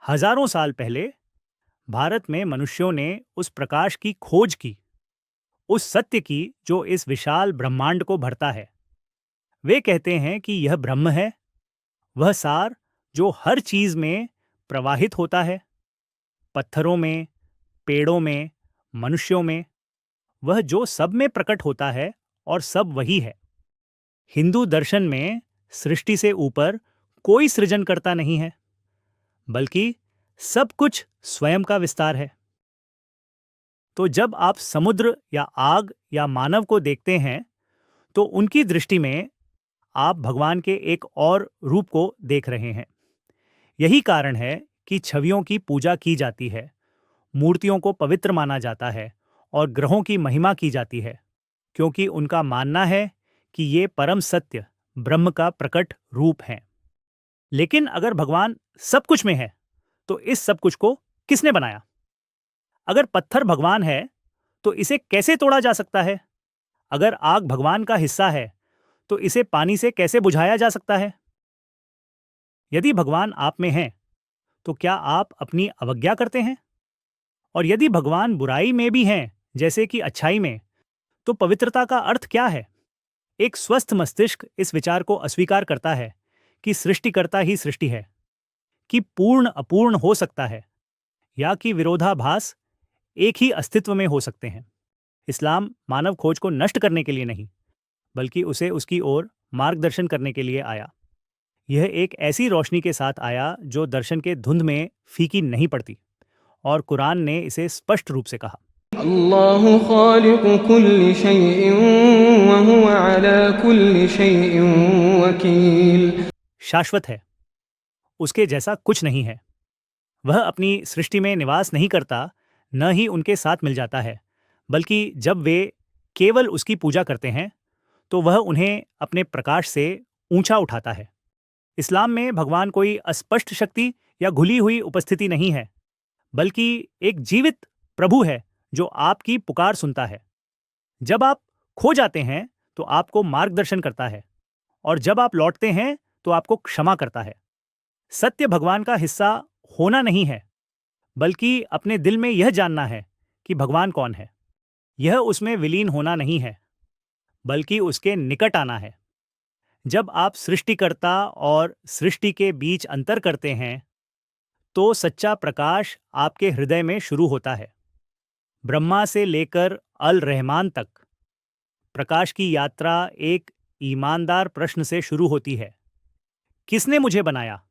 हजारों साल पहले भारत में मनुष्यों ने उस प्रकाश की खोज की, उस सत्य की जो इस विशाल ब्रह्मांड को भरता है। वे कहते हैं कि यह ब्रह्म है, वह सार जो हर चीज में प्रवाहित होता है, पत्थरों में, पेड़ों में, मनुष्यों में, वह जो सब में प्रकट होता है और सब वही है। हिंदू दर्शन में सृष्टि से ऊपर कोई सृजनकर्ता नहीं है, बल्कि सब कुछ स्वयं का विस्तार है। तो जब आप समुद्र या आग या मानव को देखते हैं, तो उनकी दृष्टि में आप भगवान के एक और रूप को देख रहे हैं। यही कारण है कि छवियों की पूजा की जाती है, मूर्तियों को पवित्र माना जाता है और ग्रहों की महिमा की जाती है, क्योंकि उनका मानना है कि ये परम सत्य ब्रह्म का प्रकट रूप हैं। लेकिन अगर भगवान सब कुछ में है, तो इस सब कुछ को किसने बनाया? अगर पत्थर भगवान है, तो इसे कैसे तोड़ा जा सकता है? अगर आग भगवान का हिस्सा है, तो इसे पानी से कैसे बुझाया जा सकता है? यदि भगवान आप में हैं, तो क्या आप अपनी अवज्ञा करते हैं? और यदि भगवान बुराई में भी हैं, जैसे कि अच्छाई में, तो पवित्रता का अर्थ क्या है? एक स्वस्थ मस्तिष्क इस विचार को अस्वीकार करता है कि सृष्टिकर्ता ही सृष्टि है, कि पूर्ण अपूर्ण हो सकता है, या कि विरोधाभास एक ही अस्तित्व में हो सकते हैं। इस्लाम मानव खोज को नष्ट करने के लिए नहीं, बल्कि उसे उसकी ओर मार्गदर्शन करने के लिए आया। यह एक ऐसी रोशनी के साथ आया जो दर्शन के धुंध में फीकी नहीं पड़ती, और कुरान ने इसे स्पष्ट रूप से कहा। अल्लाहु खालिकु कुल्लि शैइन व हुवा अला कुल्लि शैइन वकील। शाश्वत है, उसके जैसा कुछ नहीं है। वह अपनी सृष्टि में निवास नहीं करता, न ही उनके साथ मिल जाता है, बल्कि जब वे केवल उसकी पूजा करते हैं, तो वह उन्हें अपने प्रकाश से ऊंचा उठाता है। इस्लाम में भगवान कोई अस्पष्ट शक्ति या घुली हुई उपस्थिति नहीं है, बल्कि एक जीवित प्रभु है जो आपकी पुकार सुनता है। जब आप खो जाते हैं, तो आपको मार्गदर्शन करता है, और जब आप लौटते हैं, तो आपको क्षमा करता है। सत्य भगवान का हिस्सा होना नहीं है, बल्कि अपने दिल में यह जानना है कि भगवान कौन है। यह उसमें विलीन होना नहीं है, बल्कि उसके निकट आना है। जब आप सृष्टिकर्ता और सृष्टि के बीच अंतर करते हैं, तो सच्चा प्रकाश आपके हृदय में शुरू होता है। ब्रह्मा से लेकर अल रहमान तक प्रकाश की यात्रा एक ईमानदार प्रश्न से शुरू होती है। किसने मुझे बनाया?